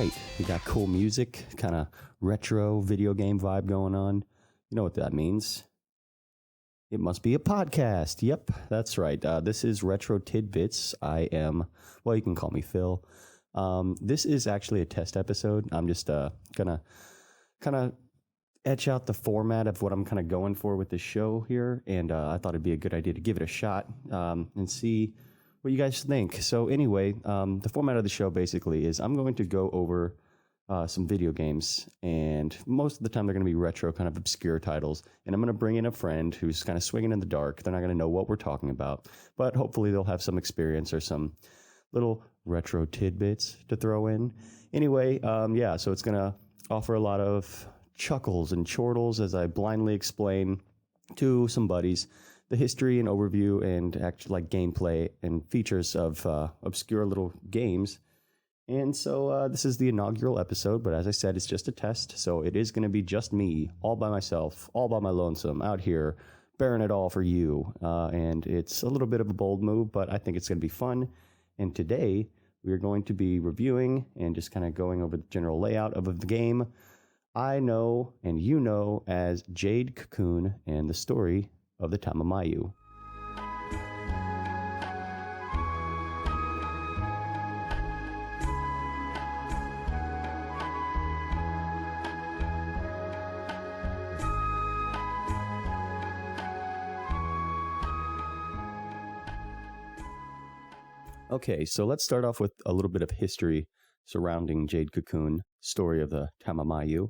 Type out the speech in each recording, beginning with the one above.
right. We got cool music, kind of retro video game vibe going on. You know what that means. It must be a podcast. Yep, that's right. This is Retro TIdbits. I am, well, you can call me Phil. This is actually a test episode. I'm just gonna kind of etch out the format of what I'm kind of going for with this show here, and I thought it'd be a good idea to give it a shot and see what you guys think. So anyway, the format of the show basically is I'm going to go over some video games, and most of the time they're going to be retro, kind of obscure titles, and I'm going to bring in a friend who's kind of swinging in the dark. They're not going to know what we're talking about, but hopefully they'll have some experience or some little retro tidbits to throw in. Anyway, so it's going to offer a lot of chuckles and chortles as I blindly explain to some buddies the history and overview and actually like gameplay and features of obscure little games. And so this is the inaugural episode, but as I said, it's just a test. So it is going to be just me, all by myself, all by my lonesome, out here, bearing it all for you. And it's a little bit of a bold move, but I think it's going to be fun. And today we're going to be reviewing and just kind of going over the general layout of the game I know and you know as Jade Cocoon and the story of the Tamamayu. Okay, so let's start off with a little bit of history surrounding Jade Cocoon, story of the Tamamayu.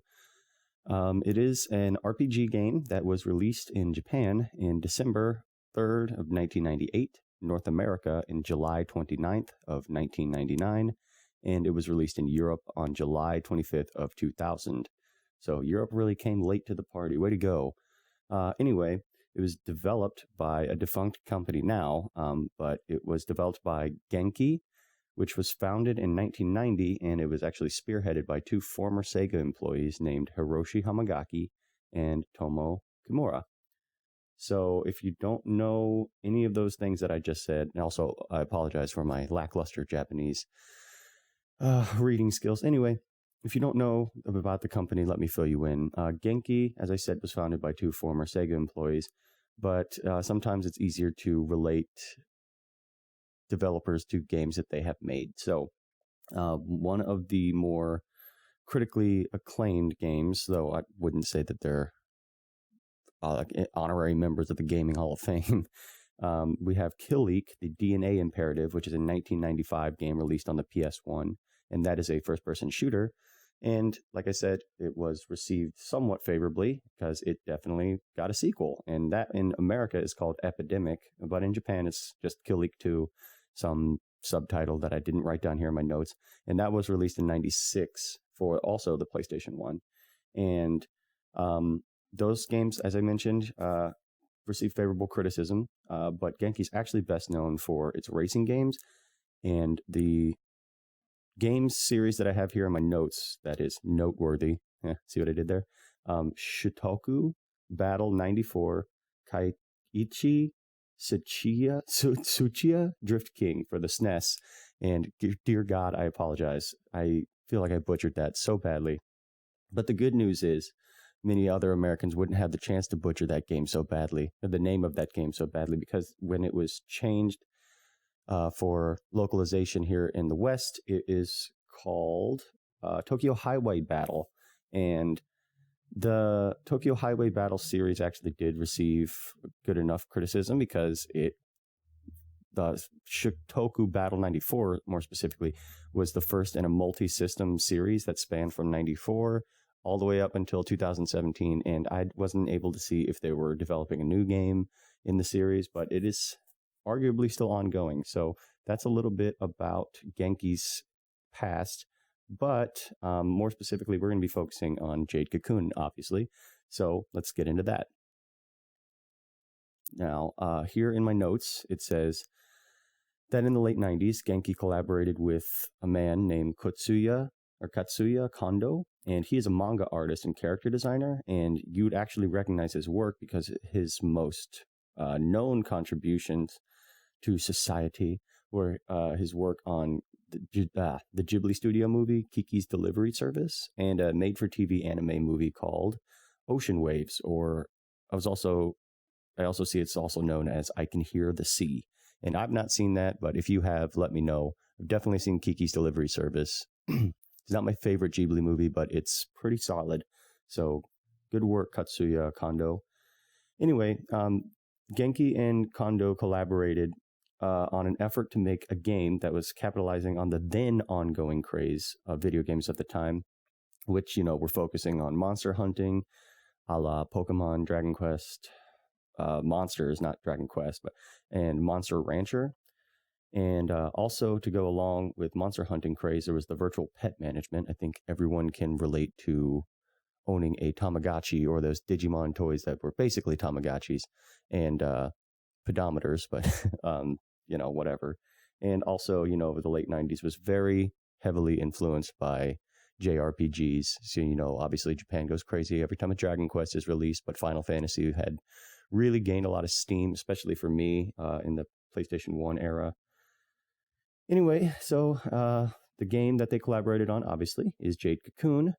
It is an RPG game that was released in Japan in December 3rd of 1998, North America in July 29th of 1999, and it was released in Europe on July 25th of 2000. So Europe really came late to the party. Way to go. Anyway, it was developed by a defunct company now, but it was developed by Genki, which was founded in 1990, and it was actually spearheaded by two former Sega employees named Hiroshi Hamagaki and Tomo Kimura. So if you don't know any of those things that I just said, and also I apologize for my lackluster Japanese reading skills. Anyway, if you don't know about the company, let me fill you in. Genki, as I said, was founded by two former Sega employees, but sometimes it's easier to relate developers to games that they have made. So one of the more critically acclaimed games, though I wouldn't say that they're honorary members of the Gaming Hall of Fame, we have Kill Leak, the DNA Imperative, which is a 1995 game released on the PS1, and that is a first-person shooter. And like I said, it was received somewhat favorably because it definitely got a sequel. And that in America is called Epidemic, but in Japan it's just Kill Leak 2, some subtitle that I didn't write down here in my notes. And that was released in 96 for also the PlayStation 1. And those games, as I mentioned, received favorable criticism. But Genki's actually best known for its racing games, and the games series that I have here in my notes that is noteworthy. See what I did there? Shotoku Battle 94, Kaiichi Tsuchiya Drift King for the SNES. And dear God, I apologize. I feel like I butchered that so badly. But the good news is many other Americans wouldn't have the chance to butcher that game so badly, or the name of that game so badly, because when it was changed for localization here in the West, it is called Tokyo Highway Battle. And the Tokyo Highway Battle series actually did receive good enough criticism because the Shotoku Battle 94, more specifically, was the first in a multi-system series that spanned from 94 all the way up until 2017. And I wasn't able to see if they were developing a new game in the series, but it is arguably still ongoing. So that's a little bit about Genki's past, but more specifically, we're going to be focusing on Jade Cocoon, obviously. So let's get into that. Now, here in my notes, it says that in the late 90s, Genki collaborated with a man named Katsuya Kondo, and he is a manga artist and character designer, and you'd actually recognize his work because his most known contributions to society for his work on the Ghibli studio movie Kiki's Delivery Service and a made-for-TV anime movie called Ocean Waves, or I also see it's also known as I Can Hear the Sea. And I've not seen that, but if you have, let me know. I've definitely seen Kiki's Delivery Service. It's not my favorite Ghibli movie, but it's pretty solid. So good work, Katsuya Kondo. Anyway, Genki and Kondo collaborated on an effort to make a game that was capitalizing on the then ongoing craze of video games at the time, which, were focusing on monster hunting, a la Pokemon, Dragon Quest, Monsters, not Dragon Quest, and Monster Rancher. And also to go along with monster hunting craze, there was the virtual pet management. I think everyone can relate to owning a Tamagotchi or those Digimon toys that were basically Tamagotchis and pedometers, but, whatever. And also, over the late 90s was very heavily influenced by JRPGs. So, obviously Japan goes crazy every time a Dragon Quest is released, but Final Fantasy had really gained a lot of steam, especially for me in the PlayStation 1 era. Anyway, so the game that they collaborated on, obviously, is Jade Cocoon,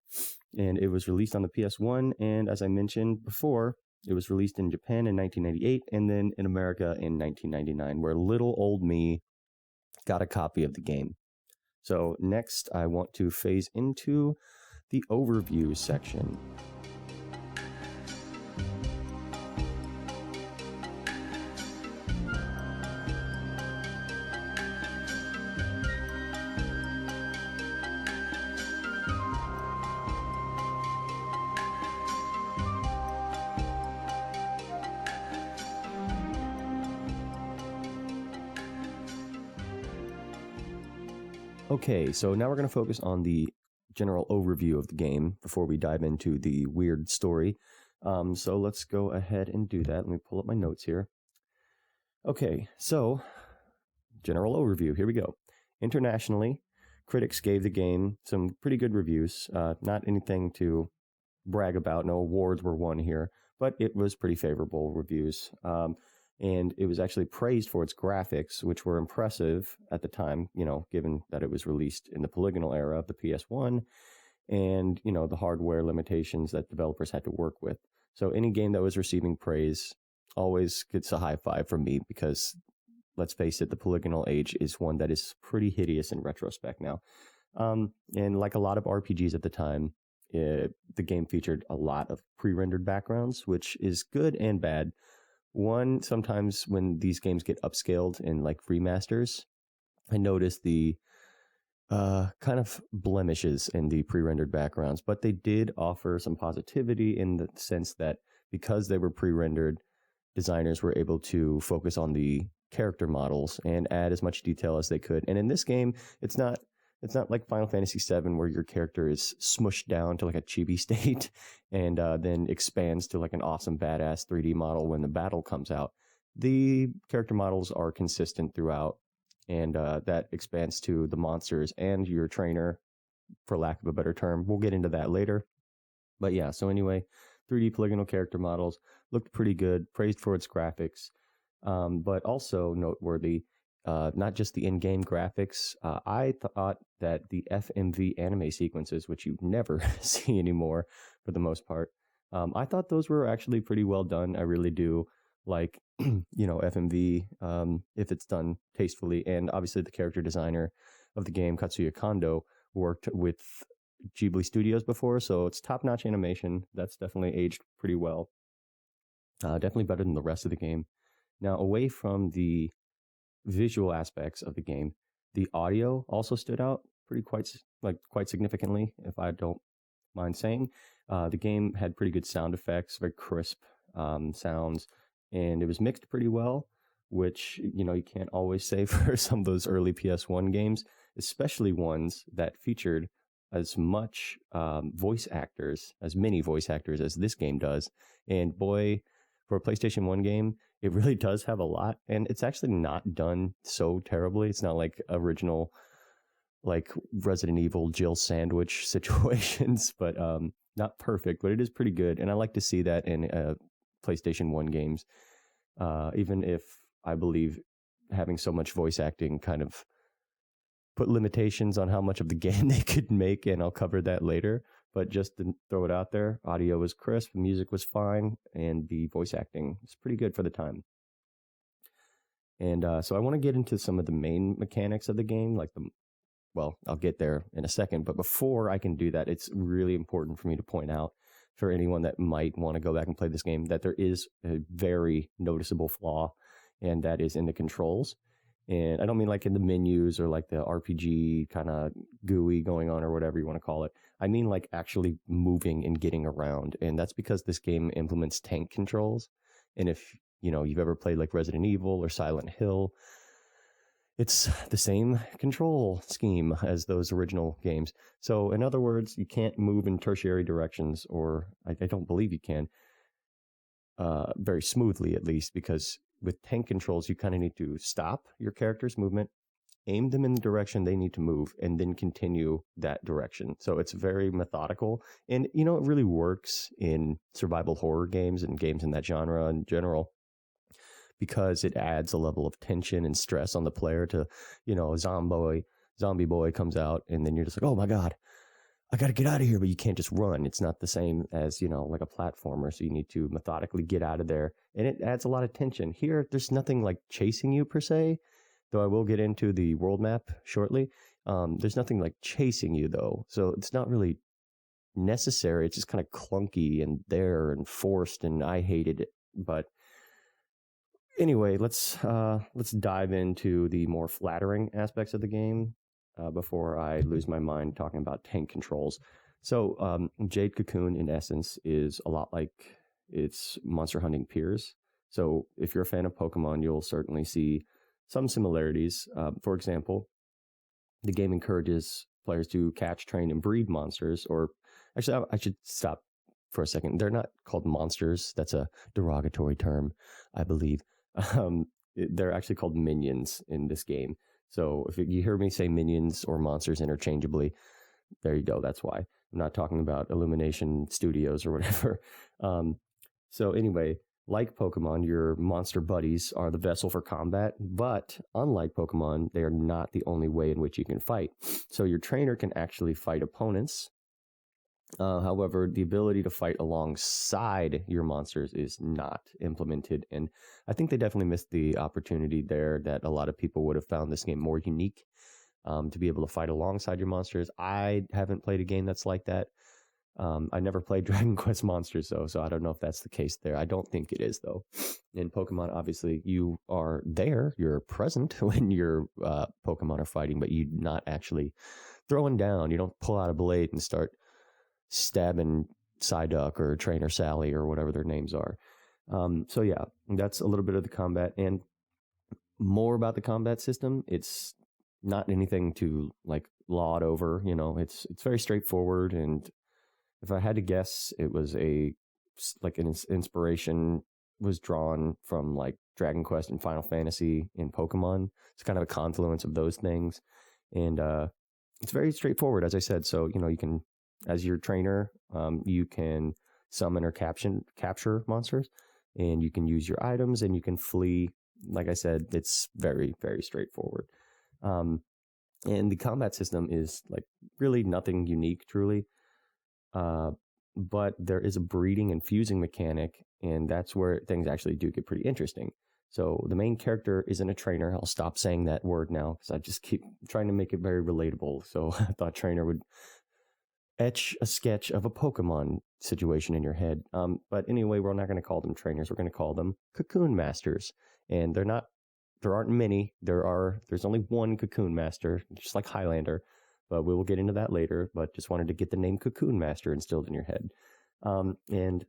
and it was released on the PS1, and as I mentioned before, it was released in Japan in 1998, and then in America in 1999, where little old me got a copy of the game. So next, I want to phase into the overview section. Okay, so now we're going to focus on the general overview of the game before we dive into the weird story. So let's go ahead and do that. Let me pull up my notes here. Okay, so general overview. Here we go. Internationally, critics gave the game some pretty good reviews. Not anything to brag about. No awards were won here, but it was pretty favorable reviews. And it was actually praised for its graphics, which were impressive at the time, given that it was released in the polygonal era of the PS1 and, the hardware limitations that developers had to work with. So any game that was receiving praise always gets a high five from me because, let's face it, the polygonal age is one that is pretty hideous in retrospect now. And like a lot of RPGs at the time, the game featured a lot of pre-rendered backgrounds, which is good and bad. One, sometimes when these games get upscaled in like remasters, I noticed the kind of blemishes in the pre-rendered backgrounds, but they did offer some positivity in the sense that because they were pre-rendered, designers were able to focus on the character models and add as much detail as they could. And in this game, it's not like Final Fantasy VII where your character is smushed down to like a chibi state and then expands to like an awesome badass 3D model when the battle comes out. The character models are consistent throughout, and that expands to the monsters and your trainer, for lack of a better term. We'll get into that later. But yeah, so anyway, 3D polygonal character models looked pretty good, praised for its graphics, but also noteworthy, not just the in-game graphics. I thought that the FMV anime sequences, which you never see anymore for the most part, I thought those were actually pretty well done. I really do like, FMV if it's done tastefully. And obviously the character designer of the game, Katsuya Kondo, worked with Ghibli Studios before, so it's top-notch animation. That's definitely aged pretty well. Definitely better than the rest of the game. Now, away from the visual aspects of the game, the audio also stood out quite significantly, if I don't mind saying. The game had pretty good sound effects, very crisp sounds, and it was mixed pretty well, which you can't always say for some of those early PS1 games, especially ones that featured as much many voice actors as this game does. And boy, for a PlayStation 1 game, it really does have a lot, and it's actually not done so terribly. It's not like original, like Resident Evil Jill Sandwich situations, but not perfect, but it is pretty good. And I like to see that in PlayStation 1 games, even if I believe having so much voice acting kind of put limitations on how much of the game they could make, and I'll cover that later. But just to throw it out there, audio was crisp, the music was fine, and the voice acting was pretty good for the time. And so I want to get into some of the main mechanics of the game, well, I'll get there in a second. But before I can do that, it's really important for me to point out for anyone that might want to go back and play this game that there is a very noticeable flaw, and that is in the controls. And I don't mean like in the menus or like the RPG kind of GUI going on or whatever you want to call it. I mean like actually moving and getting around. And that's because this game implements tank controls. And if you've ever played like Resident Evil or Silent Hill, it's the same control scheme as those original games. So in other words, you can't move in tertiary directions, or I don't believe you can, very smoothly at least, because with tank controls, you kind of need to stop your character's movement, aim them in the direction they need to move, and then continue that direction. So it's very methodical. And, it really works in survival horror games and games in that genre in general, because it adds a level of tension and stress on the player to, a zombie boy comes out, and then you're just like, oh my God, I got to get out of here, but you can't just run. It's not the same as, like a platformer. So you need to methodically get out of there. And it adds a lot of tension. Here, there's nothing like chasing you per se, though I will get into the world map shortly. There's nothing like chasing you though. So it's not really necessary. It's just kind of clunky and there and forced, and I hated it. But anyway, let's dive into the more flattering aspects of the game before I lose my mind talking about tank controls. So Jade Cocoon, in essence, is a lot like its monster hunting peers. So if you're a fan of Pokemon, you'll certainly see some similarities. For example, the game encourages players to catch, train, and breed monsters. Or actually, I should stop for a second. They're not called monsters. That's a derogatory term, I believe. They're actually called minions in this game. So if you hear me say minions or monsters interchangeably, there you go. That's why. I'm not talking about Illumination Studios or whatever. So anyway, like Pokemon, your monster buddies are the vessel for combat, but unlike Pokemon, they are not the only way in which you can fight. So your trainer can actually fight opponents. However, the ability to fight alongside your monsters is not implemented. And I think they definitely missed the opportunity there, that a lot of people would have found this game more unique, to be able to fight alongside your monsters. I haven't played a game that's like that. I never played Dragon Quest Monsters, though, so I don't know if that's the case there. I don't think it is, though. In Pokemon, obviously, you are there. You're present when your Pokemon are fighting, but you're not actually throwing down. You don't pull out a blade and start stabbing Psyduck or Trainer Sally or whatever their names are. So yeah, that's a little bit of the combat. And more about the combat system, it's not anything to like laud over. It's very straightforward. And if I had to guess, it was an inspiration was drawn from like Dragon Quest and Final Fantasy and Pokemon. It's kind of a confluence of those things. And it's very straightforward, as I said. So, you can, as your trainer, you can summon or capture monsters, and you can use your items, and you can flee. Like I said, it's very, very straightforward. And the combat system is like really nothing unique, truly. But there is a breeding and fusing mechanic, and that's where things actually do get pretty interesting. So the main character isn't a trainer. I'll stop saying that word now because I just keep trying to make it very relatable. So I thought trainer would etch a sketch of a Pokemon situation in your head. But anyway, we're not going to call them trainers. We're going to call them Cocoon Masters. And there aren't many. There's only one Cocoon Master, just like Highlander. But we will get into that later. But just wanted to get the name Cocoon Master instilled in your head. And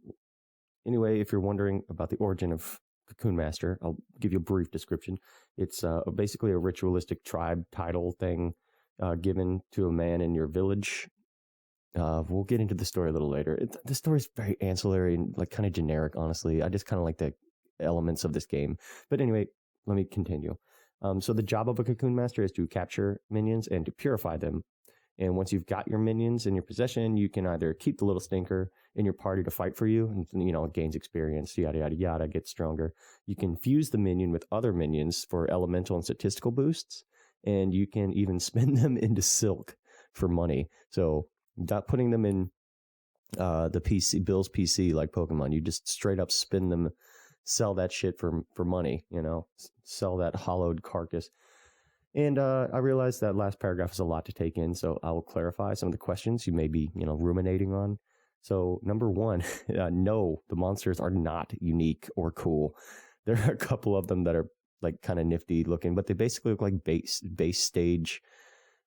anyway, if you're wondering about the origin of Cocoon Master, I'll give you a brief description. It's basically a ritualistic tribe title thing given to a man in your village. We'll get into the story a little later. The story's very ancillary and like kind of generic, honestly. I just kind of like the elements of this game. But anyway, let me continue. So the job of a Cocoon Master is to capture minions and to purify them. And once you've got your minions in your possession, you can either keep the little stinker in your party to fight for you, and it gains experience, yada yada yada, gets stronger. You can fuse the minion with other minions for elemental and statistical boosts, and you can even spin them into silk for money. So not putting them in the PC, Bill's PC like Pokemon. You just straight up spin them, sell that shit for money, sell that hollowed carcass. And I realized that last paragraph is a lot to take in, so I will clarify some of the questions you may be, ruminating on. So number one, no, the monsters are not unique or cool. There are a couple of them that are like kind of nifty looking, but they basically look like base stage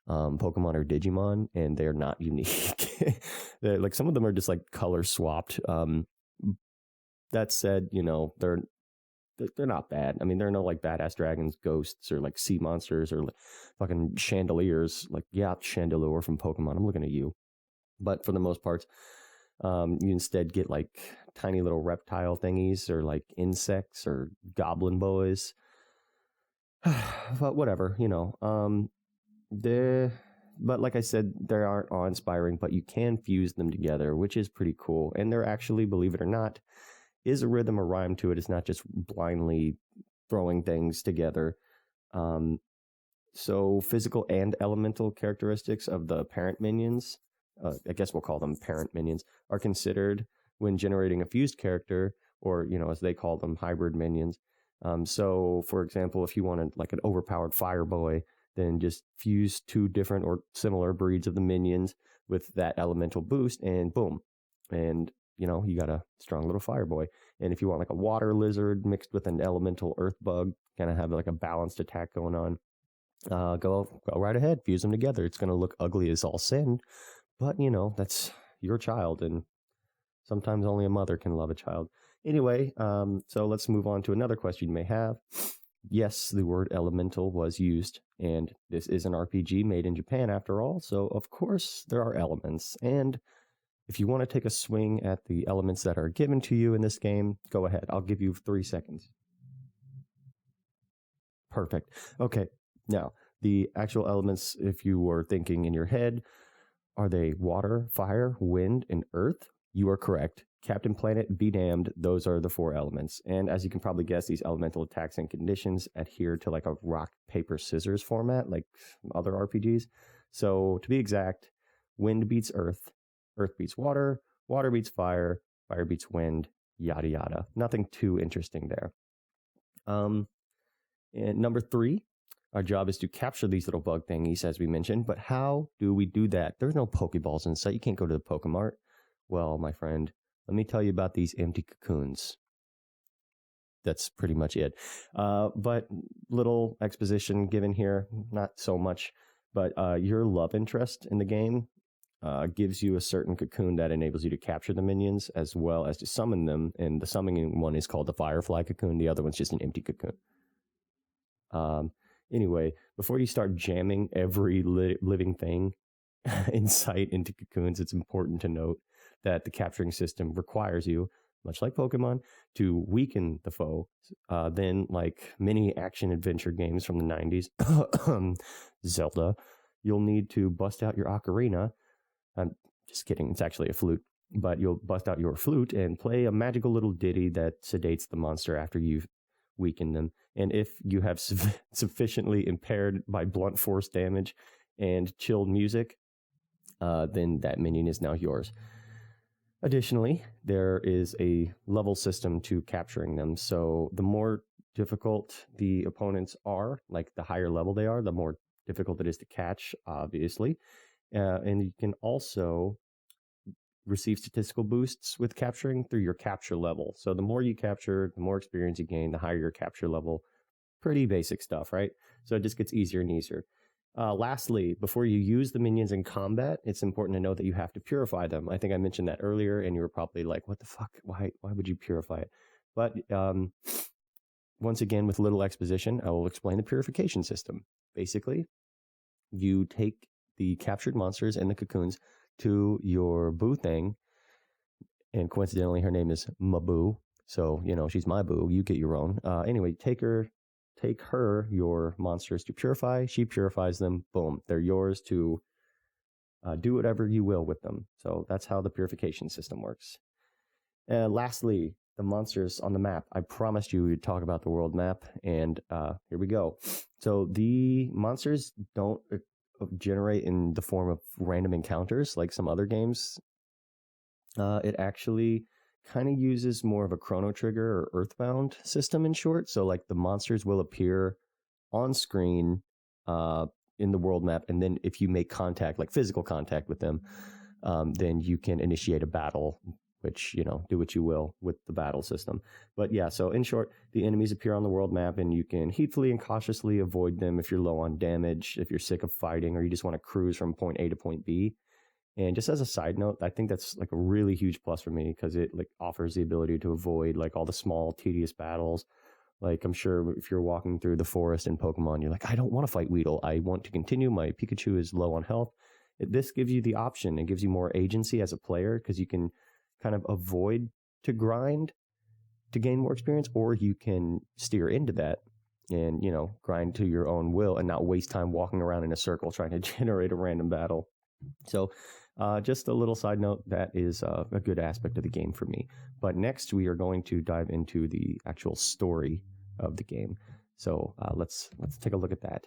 Pokemon or Digimon, and they're not unique. They're, like, some of them are just like color swapped. That said, they're not bad. I mean, they're no like badass dragons, ghosts, or like sea monsters, or like fucking chandeliers. Like, yeah, Chandelure from Pokemon. I'm looking at you. But for the most part, you instead get like tiny little reptile thingies, or like insects, or goblin boys. But whatever, But like I said, they aren't awe-inspiring, but you can fuse them together, which is pretty cool. And they're actually, believe it or not, is a rhythm or rhyme to it. It's not just blindly throwing things together. So physical and elemental characteristics of the parent minions, I guess we'll call them parent minions, are considered when generating a fused character, or, as they call them, hybrid minions. So, for example, if you wanted like an overpowered fire boy, then just fuse two different or similar breeds of the minions with that elemental boost, and boom. And you got a strong little fire boy. And if you want like a water lizard mixed with an elemental earth bug, kind of have like a balanced attack going on, go right ahead, fuse them together. It's going to look ugly as all sin, but that's your child, and sometimes only a mother can love a child. Anyway, so let's move on to another question you may have. Yes, the word elemental was used, and this is an RPG made in Japan after all, so of course there are elements. And if you want to take a swing at the elements that are given to you in this game, go ahead. I'll give you 3 seconds. Perfect. Okay, now, the actual elements, if you were thinking in your head, are they water, fire, wind, and earth? You are correct. Captain Planet, be damned, those are the 4 elements. And as you can probably guess, these elemental attacks and conditions adhere to like a rock, paper, scissors format, like other RPGs. So to be exact, wind beats earth, earth beats water, water beats fire, fire beats wind, yada yada. Nothing too interesting there. And number 3, our job is to capture these little bug thingies, as we mentioned. But how do we do that? There's no Pokeballs in sight. You can't go to the Pokemart. Well, my friend, let me tell you about these empty cocoons. That's pretty much it. But little exposition given here, not so much. But your love interest in the game gives you a certain cocoon that enables you to capture the minions as well as to summon them. And the summoning one is called the Firefly cocoon. The other one's just an empty cocoon. Anyway, before you start jamming every living thing in sight into cocoons, it's important to note that the capturing system requires you, much like Pokemon, to weaken the foe. Then, like many action adventure games from the 90s, Zelda, you'll need to bust out your ocarina. I'm just kidding, it's actually a flute. But you'll bust out your flute and play a magical little ditty that sedates the monster after you've weakened them. And if you have sufficiently impaired by blunt force damage and chilled music, then that minion is now yours. Additionally, there is a level system to capturing them. So the more difficult the opponents are, like the higher level they are, the more difficult it is to catch, obviously. And you can also receive statistical boosts with capturing through your capture level. So the more you capture, the more experience you gain, the higher your capture level. Pretty basic stuff, right? So it just gets easier and easier. Lastly, before you use the minions in combat, it's important to know that you have to purify them. I think I mentioned that earlier, and you were probably like, what the fuck? Why would you purify it? But once again, with little exposition, I will explain the purification system. Basically, you take the captured monsters and the cocoons to your boo thing, and coincidentally, her name is Maboo. So, she's my boo. You get your own. Anyway, take her your monsters to purify. She purifies them. Boom. They're yours to do whatever you will with them. So that's how the purification system works. Lastly, the monsters on the map. I promised you we'd talk about the world map, and here we go. So the monsters don't generate in the form of random encounters like some other games. It actually kind of uses more of a Chrono Trigger or Earthbound system in short. So like the monsters will appear on screen in the world map, and then if you make contact, like physical contact with them, then you can initiate a battle, which, do what you will with the battle system. But yeah, so in short, the enemies appear on the world map, and you can heedfully and cautiously avoid them if you're low on damage, if you're sick of fighting, or you just want to cruise from point A to point B. And just as a side note, I think that's like a really huge plus for me, because it like offers the ability to avoid like all the small tedious battles. Like I'm sure if you're walking through the forest in Pokemon, you're like, I don't want to fight Weedle. I want to continue. My Pikachu is low on health. This gives you the option. It gives you more agency as a player, because you can kind of avoid to grind to gain more experience, or you can steer into that and, grind to your own will and not waste time walking around in a circle trying to generate a random battle. So just a little side note, that is a good aspect of the game for me. But next we are going to dive into the actual story of the game. So let's take a look at that.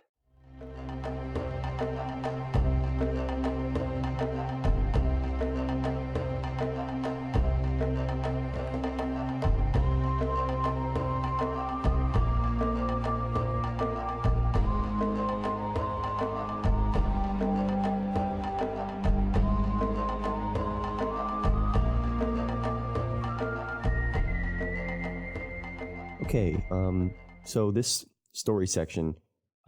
Okay, so this story section,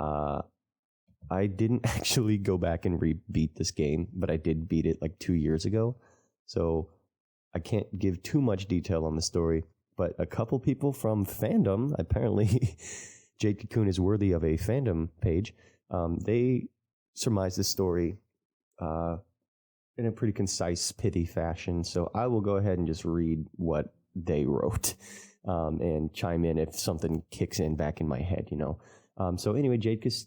I didn't actually go back and beat this game, but I did beat it like 2 years ago. So I can't give too much detail on the story, but a couple people from fandom, apparently Jade Cocoon is worthy of a fandom page, they surmised this story in a pretty concise, pithy fashion. So I will go ahead and just read what they wrote. And chime in if something kicks in back in my head, So anyway, let's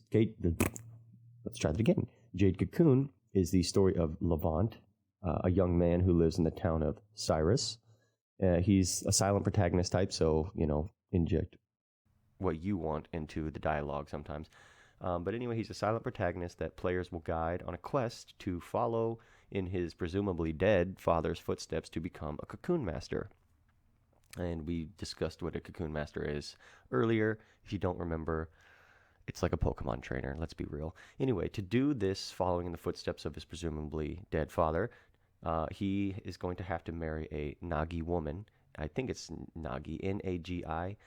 try that again. Jade Cocoon is the story of Levant, a young man who lives in the town of Cyrus. He's a silent protagonist type, so, inject what you want into the dialogue sometimes. But anyway, he's a silent protagonist that players will guide on a quest to follow in his presumably dead father's footsteps to become a cocoon master. And we discussed what a cocoon master is earlier. If you don't remember, it's like a Pokemon trainer, let's be real. Anyway, to do this, following in the footsteps of his presumably dead father, he is going to have to marry a Nagi woman. I think it's Nagi, Nagi.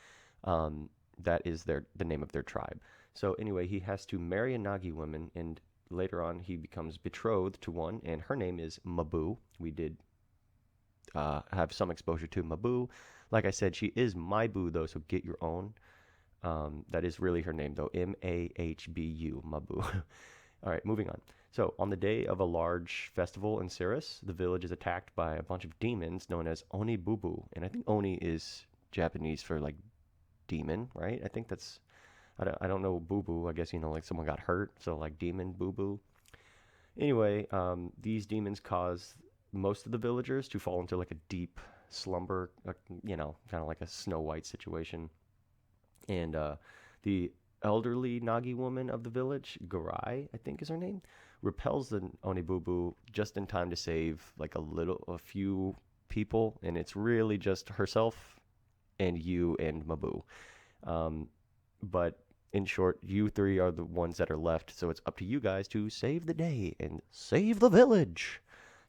That is the name of their tribe. So anyway, he has to marry a Nagi woman, and later on he becomes betrothed to one, and her name is Mabu. We did have some exposure to Mabu. Like I said, she is my boo, though, so get your own. That is really her name, though. Mahbu, Mabu. All right, moving on. So, on the day of a large festival in Cirrus, the village is attacked by a bunch of demons known as Oni-Bubu. And I think Oni is Japanese for, like, demon, right? I think that's... I don't know Bubu. I guess, like someone got hurt, so, like, demon, Bubu. Anyway, these demons cause most of the villagers to fall into like a deep slumber, kind of like a Snow White situation. And the elderly Nagi woman of the village, Garai, I think is her name, repels the Onibubu just in time to save like a few people, and it's really just herself and you and Mabu. But in short, you three are the ones that are left, so it's up to you guys to save the day and save the village.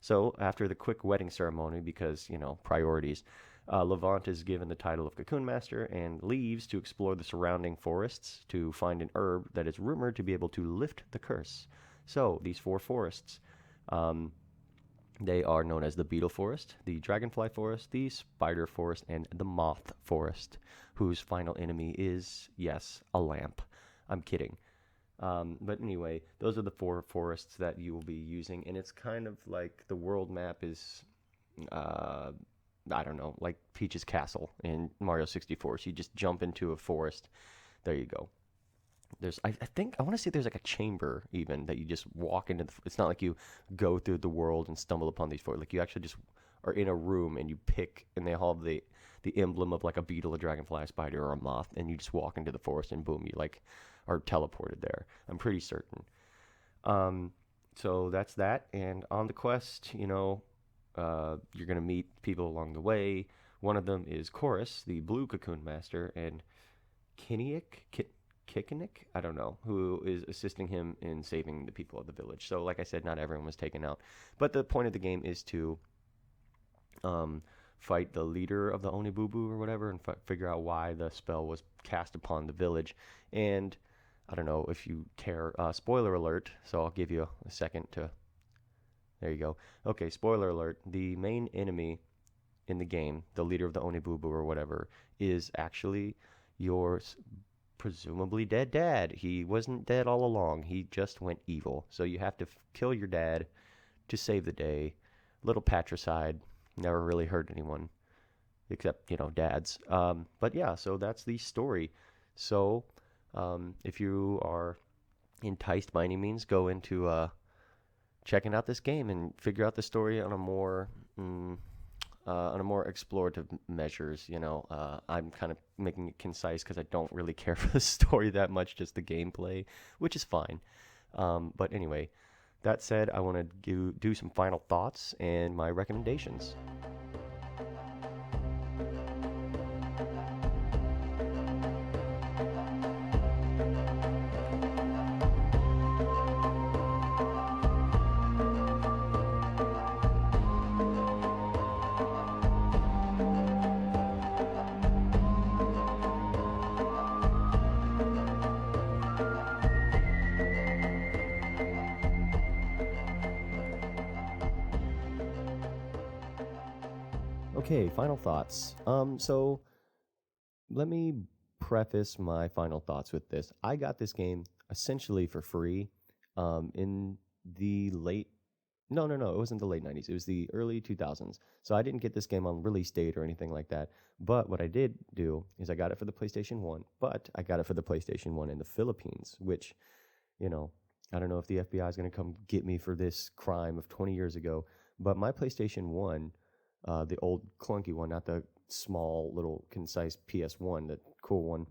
So after the quick wedding ceremony, because, priorities, Levant is given the title of Cocoon Master and leaves to explore the surrounding forests to find an herb that is rumored to be able to lift the curse. So these 4 forests, they are known as the Beetle Forest, the Dragonfly Forest, the Spider Forest, and the Moth Forest, whose final enemy is, yes, a lamp. I'm kidding. But anyway, those are the 4 forests that you will be using, and it's kind of like the world map is, I don't know, like Peach's Castle in Mario 64. So you just jump into a forest. There you go. I think I want to say there's like a chamber even that you just walk into. It's not like you go through the world and stumble upon these four. Like you actually just are in a room and you pick, and they all have the emblem of like a beetle, a dragonfly, a spider, or a moth, and you just walk into the forest and boom, you like are teleported there. I'm pretty certain. Um, so that's that. And on the quest, you're gonna meet people along the way. One of them is Chorus, the blue cocoon master, and Kiniak, Kikanik, I don't know, who is assisting him in saving the people of the village. So, like I said, not everyone was taken out, but the point of the game is to um, fight the leader of the Onibubu or whatever, and figure out why the spell was cast upon the village. And I don't know if you care. Spoiler alert. So I'll give you a second to. There you go. Okay, spoiler alert. The main enemy in the game, the leader of the Onibubu or whatever, is actually your presumably dead dad. He wasn't dead all along. He just went evil. So you have to kill your dad to save the day. Little patricide. Never really hurt anyone except, dads. But yeah, so that's the story. So if you are enticed by any means, go into checking out this game and figure out the story on a more explorative measures. I'm kind of making it concise because I don't really care for the story that much, just the gameplay, which is fine. But anyway, that said, I want to do some final thoughts and my recommendations. Okay, final thoughts. So let me preface my final thoughts with this. I got this game essentially for free in the late. No, no, no. It wasn't the late 90s. It was the early 2000s. So I didn't get this game on release date or anything like that. But what I did do is I got it for the PlayStation 1, but I got it for the PlayStation 1 in the Philippines, which, I don't know if the FBI is going to come get me for this crime of 20 years ago. But my PlayStation 1, the old clunky one, not the small little concise PS1, the cool one.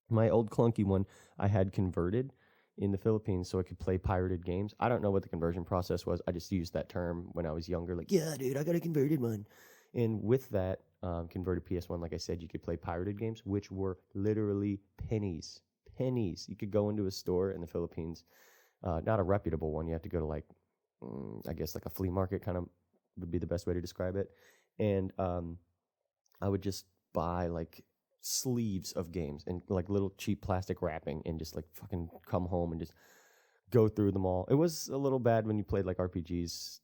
My old clunky one I had converted in the Philippines so I could play pirated games. I don't know what the conversion process was. I just used that term when I was younger, like, yeah, dude, I got a converted one. And with that converted PS1, like I said, you could play pirated games, which were literally pennies. Pennies. You could go into a store in the Philippines, not a reputable one. You have to go to I guess like a flea market kind of would be the best way to describe it. And I would just buy like sleeves of games and like little cheap plastic wrapping and just like fucking come home and just go through them all. It was a little bad when you played like RPGs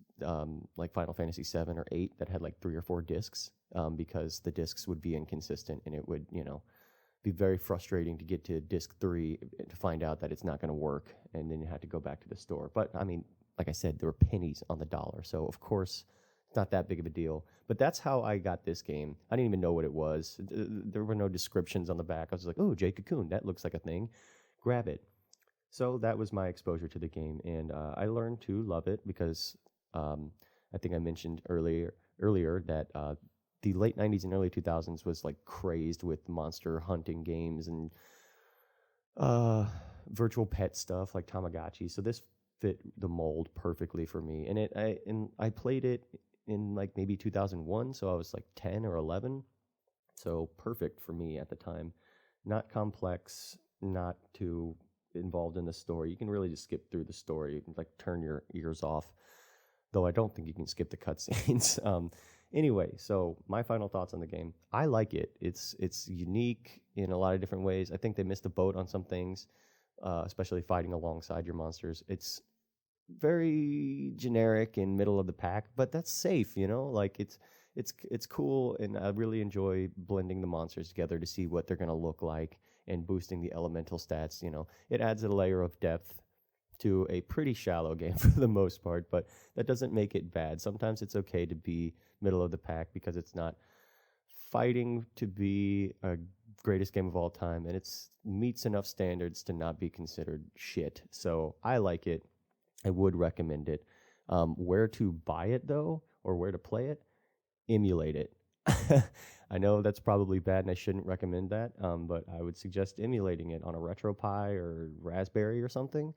like Final Fantasy 7 or 8 that had like 3 or 4 discs because the discs would be inconsistent and it would, be very frustrating to get to disc 3 to find out that it's not going to work and then you had to go back to the store. But I mean, like I said, there were pennies on the dollar. So of course, it's not that big of a deal. But that's how I got this game. I didn't even know what it was. There were no descriptions on the back. I was like, oh, Jade Cocoon, that looks like a thing. Grab it. So that was my exposure to the game, and I learned to love it because I think I mentioned earlier that the late 90s and early 2000s was like crazed with monster hunting games and virtual pet stuff like Tamagotchi. So this fit the mold perfectly for me, and I played it in like maybe 2001, so I was like 10 or 11. So perfect for me at the time. Not complex, not too involved in the story. You can really just skip through the story, like turn your ears off. Though I don't think you can skip the cutscenes. Anyway, so my final thoughts on the game. I like it. It's unique in a lot of different ways. I think they missed the boat on some things, especially fighting alongside your monsters. It's very generic and middle of the pack, but that's safe, Like it's cool, and I really enjoy blending the monsters together to see what they're gonna look like and boosting the elemental stats. It adds a layer of depth to a pretty shallow game for the most part, but that doesn't make it bad. Sometimes it's okay to be middle of the pack because it's not fighting to be a greatest game of all time, and it's meets enough standards to not be considered shit. So I like it. I would recommend it. Where to buy it though, or where to play it? Emulate it. I know that's probably bad, and I shouldn't recommend that. But I would suggest emulating it on a Retro Pi or Raspberry or something,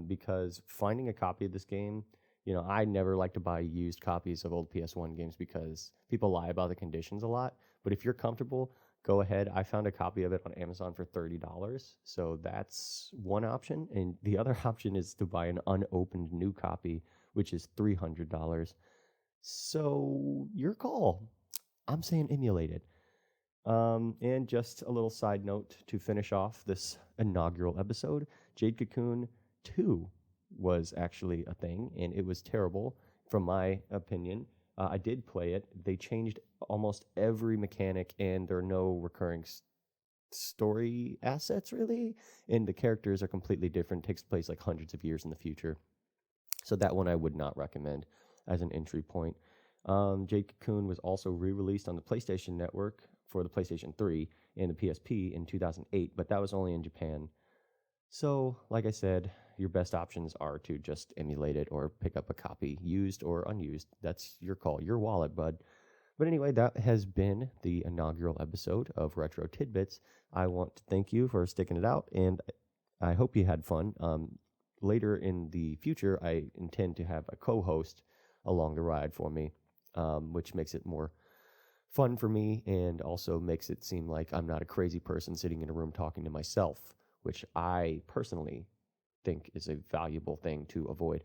because finding a copy of this game, I never like to buy used copies of old PS1 games because people lie about the conditions a lot. But if you're comfortable, go ahead. I found a copy of it on Amazon for $30. So that's one option. And the other option is to buy an unopened new copy, which is $300. So your call. I'm saying emulate it. And just a little side note to finish off this inaugural episode, Jade Cocoon 2 was actually a thing, and it was terrible, from my opinion. I did play it. They changed almost every mechanic, and there are no recurring story assets, really. And the characters are completely different. It takes place like hundreds of years in the future. So that one I would not recommend as an entry point. Jade Cocoon was also re-released on the PlayStation Network for the PlayStation 3 and the PSP in 2008, but that was only in Japan. So, like I said, your best options are to just emulate it or pick up a copy, used or unused. That's your call, your wallet, bud. But anyway, that has been the inaugural episode of Retro Tidbits. I want to thank you for sticking it out, and I hope you had fun. Later in the future, I intend to have a co-host along the ride for me, which makes it more fun for me and also makes it seem like I'm not a crazy person sitting in a room talking to myself, which I personally think is a valuable thing to avoid.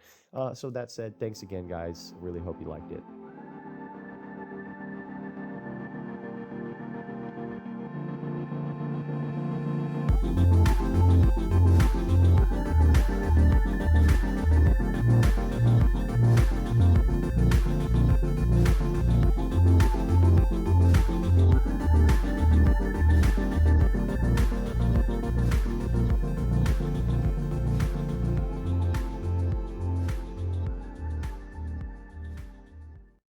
So that said, thanks again, guys. Really hope you liked it.